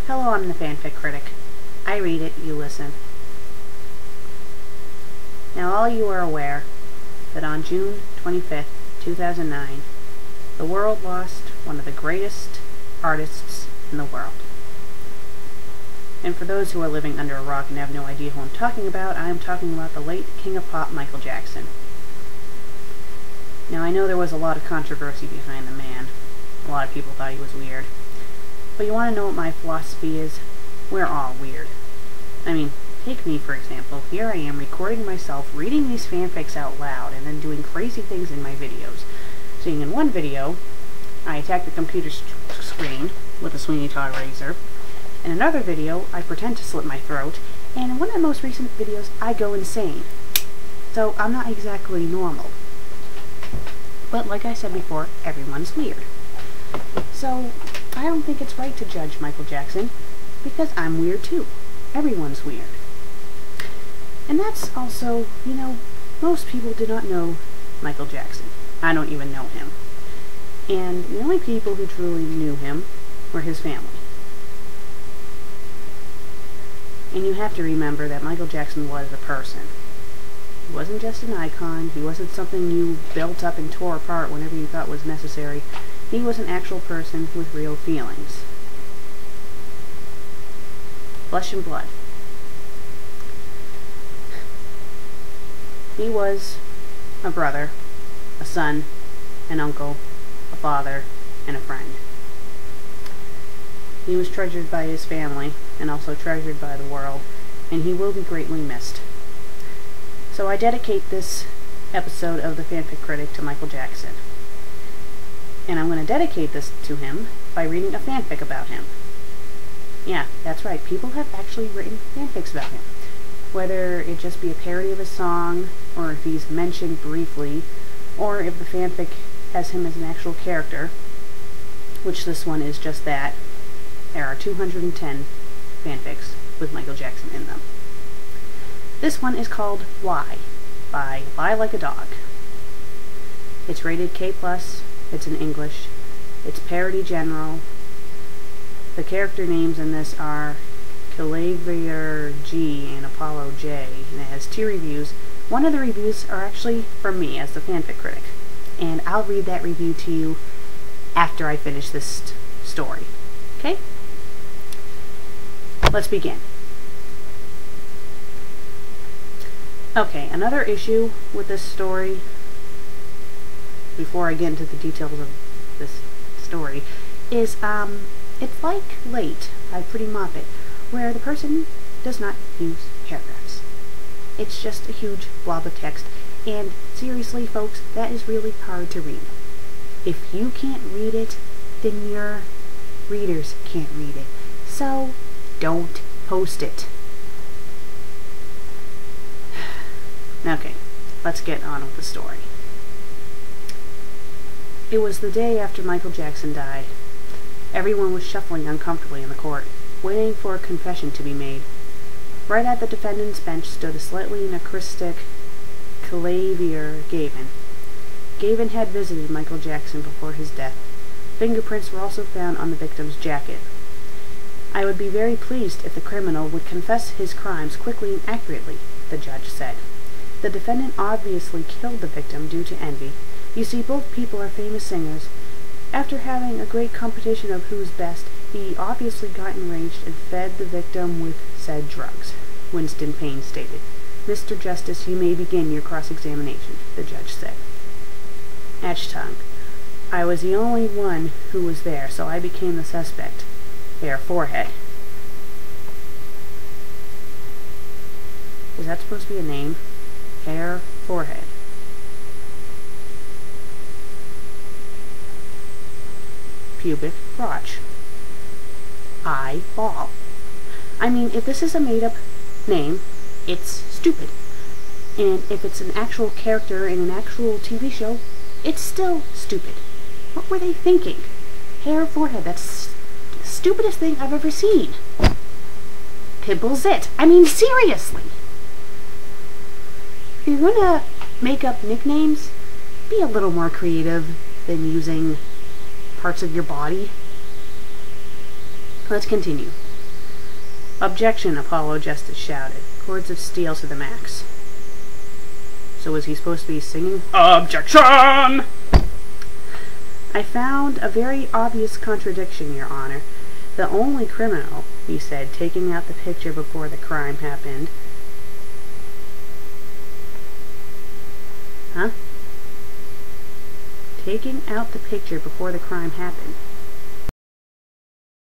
Hello, I'm the FanFic Critic. I read it, you listen. Now all you are aware that on June 25th, 2009, the world lost one of the greatest artists in the world. And for those who are living under a rock and have no idea who I'm talking about, I am talking about the late King of Pop, Michael Jackson. Now I know there was a lot of controversy behind the man. A lot of people thought he was weird. But you want to know what my philosophy is? We're all weird. I mean, take me for example. Here I am recording myself reading these fanfics out loud and then doing crazy things in my videos. Seeing in one video, I attack the computer screen with a Sweeney Todd razor. In another video, I pretend to slit my throat. And in one of the most recent videos, I go insane. So I'm not exactly normal. But like I said before, everyone's weird. So I don't think it's right to judge Michael Jackson, because I'm weird too. Everyone's weird. And that's also, you know, most people do not know Michael Jackson. I don't even know him. And the only people who truly knew him were his family. And you have to remember that Michael Jackson was a person. He wasn't just an icon. He wasn't something you built up and tore apart whenever you thought was necessary. He was an actual person with real feelings. Flesh and blood. He was a brother, a son, an uncle, a father, and a friend. He was treasured by his family, and also treasured by the world, and he will be greatly missed. So I dedicate this episode of the FanFic Critic to Michael Jackson. And I'm going to dedicate this to him by reading a fanfic about him. Yeah, that's right, people have actually written fanfics about him. Whether it just be a parody of a song, or if he's mentioned briefly, or if the fanfic has him as an actual character, which this one is just that. There are 210 fanfics with Michael Jackson in them. This one is called Why, by Lie Like a Dog. It's rated K+, it's in English, it's parody general. The character names in this are Clavier G and Apollo J, and it has 2 reviews. One of the reviews are actually from me as the fanfic critic, and I'll read that review to you after I finish this story. Okay? Let's begin. Okay, another issue with this story, before I get into the details of this story, is it's like Late by Pretty Moppet, where the person does not use paragraphs. It's just a huge blob of text, and seriously folks, that is really hard to read. If you can't read it, then your readers can't read it. So, don't post it. Okay, let's get on with the story. It was the day after Michael Jackson died. Everyone was shuffling uncomfortably in the court, waiting for a confession to be made. Right at the defendant's bench stood a slightly anachronistic Clavier Gavin. Gavin had visited Michael Jackson before his death. Fingerprints were also found on the victim's jacket. I would be very pleased if the criminal would confess his crimes quickly and accurately, the judge said. The defendant obviously killed the victim due to envy. You see, both people are famous singers. After having a great competition of who's best, he obviously got enraged and fed the victim with said drugs, Winston Payne stated. Mr. Justice, you may begin your cross-examination, the judge said. Ashtung. I was the only one who was there, so I became the suspect. Bare forehead. Is that supposed to be a name? Hair, forehead. Pubic crotch. Eyeball. I mean, if this is a made-up name, it's stupid. And if it's an actual character in an actual TV show, it's still stupid. What were they thinking? Hair, forehead, that's the stupidest thing I've ever seen. Pimples it. I mean, seriously. If you're gonna make up nicknames, be a little more creative than using parts of your body. Let's continue. "Objection," Apollo Justice shouted, cords of steel to the max. So was he supposed to be singing, "Objection"? "I found a very obvious contradiction, Your Honor. The only criminal," he said, taking out the picture before the crime happened. Huh? Taking out the picture before the crime happened.